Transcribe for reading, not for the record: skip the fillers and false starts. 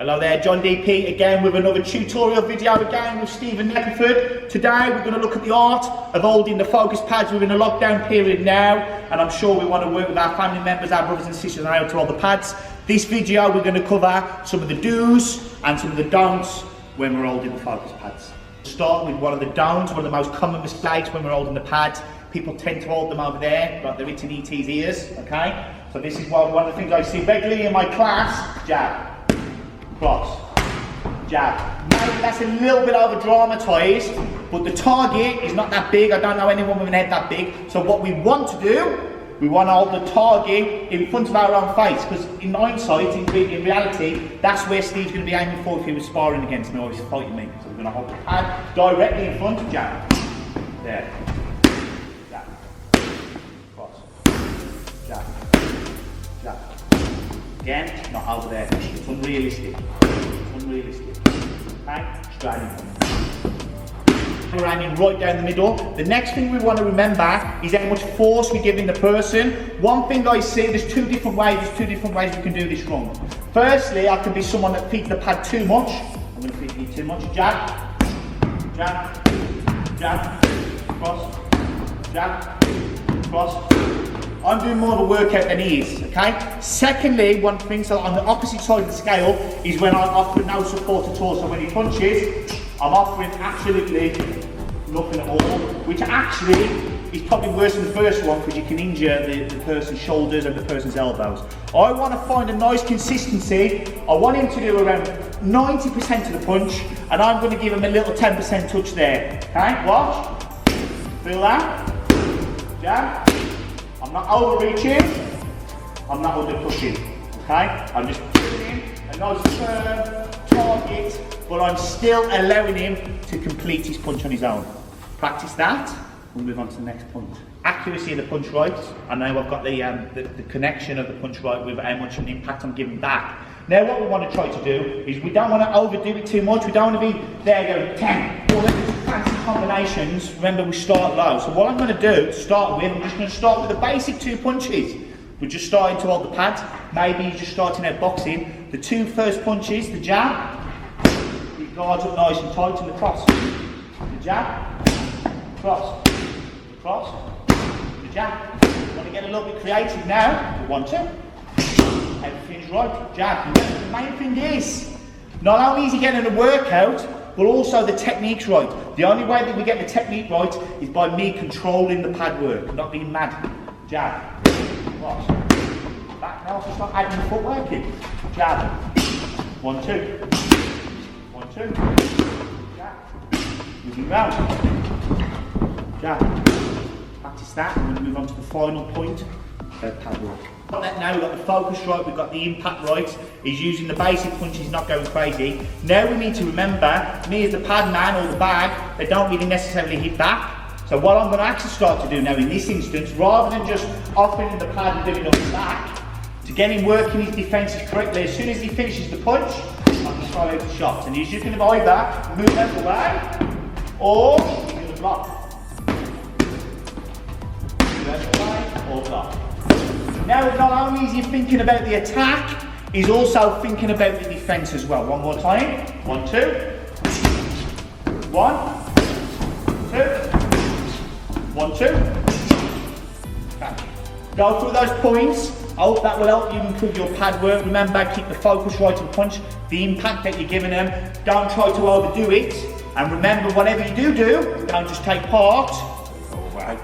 Hello there, Jon DP again with another tutorial video again with Steven Nettleford. Today we're going to look at the art of holding the focus pads. We're in a lockdown period now, and I'm sure we want to work with our family members, our brothers and sisters on how to hold the pads. This video we're going to cover some of the do's and some of the don'ts when we're holding the focus pads. Start with one of the don'ts, one of the most common mistakes when we're holding the pads. People tend to hold them over there, like they're hitting ET's ears, okay? So this is one of the things I see regularly in my class. Jab, cross, jab. Maybe that's a little bit over dramatised, but the target is not that big. I don't know anyone with an head that big. So what we want to do, we want to hold the target in front of our own face, because in hindsight, in reality, that's where Steve's going to be aiming for if he was sparring against me or he's fighting me. So we're going to hold the pad directly in front, jab, there, jab, cross, jab, jab. Again, not over there. It's unrealistic. It's unrealistic. Okay? Straight in front. We're aiming right down the middle. The next thing we want to remember is how much force we're giving the person. One thing I see, there's two different ways we can do this wrong. Firstly, I can be someone that feeds the pad too much. I'm going to feed you too much. Jab, jab, jab, cross, jab, cross. I'm doing more of a workout than he is, okay? Secondly, one thing, so on the opposite side of the scale, is when I offer no support at all. So when he punches, I'm offering absolutely nothing at all, which actually is probably worse than the first one, because you can injure the person's shoulders and the person's elbows. I want to find a nice consistency. I want him to do around 90% of the punch, and I'm going to give him a little 10% touch there, okay? Watch, feel that, jab. I'm not overreaching, I'm not under pushing, okay? I'm just putting in a nice firm target, but I'm still allowing him to complete his punch on his own. Practice that, we'll move on to the next punch. Accuracy of the punch right. I know I've got the connection of the punch right with how much an impact I'm giving back. Now what we want to try to do is we don't want to overdo it too much. We don't want to be there going 10, all these fancy combinations. Remember, we start low. So what I'm going to do to start with, I'm just going to start with the basic 2 punches. We're just starting to hold the pads. Maybe you're just starting out boxing. The 2 first punches, the jab, he guards up nice and tight, and the cross. The jab, cross, the cross, the jab. Want to get a little bit creative now. We want to. Everything's right, jab. The main thing is, not only is he getting a workout, but also the technique's right. The only way that we get the technique right is by me controlling the pad work, not being mad. Jab, cross, back now, just not adding the footwork in. Jab, 1, 2, 1, 2, jab, moving round, jab. Practice that, and we'll move on to the final point, pad work. Now we've got the focus right, we've got the impact right, he's using the basic punches, not going crazy. Now we need to remember, me as the pad man or the bag, they don't really necessarily hit back. So what I'm going to actually start to do now in this instance, rather than just offering the pad and doing nothing back, to get him working his defences correctly, as soon as he finishes the punch, I'm going to throw out the shots. And he's just going to either move out the way, or he's going to block. Move out the way, or block. Now, not only is he thinking about the attack, he's also thinking about the defence as well. One more time. 1, 2. 1, 2. 1, 2. Okay. Go through those points. I hope that will help you improve your pad work. Remember, keep the focus right and punch, the impact that you're giving them. Don't try to overdo it. And remember, whatever you do, don't just take part. Go away.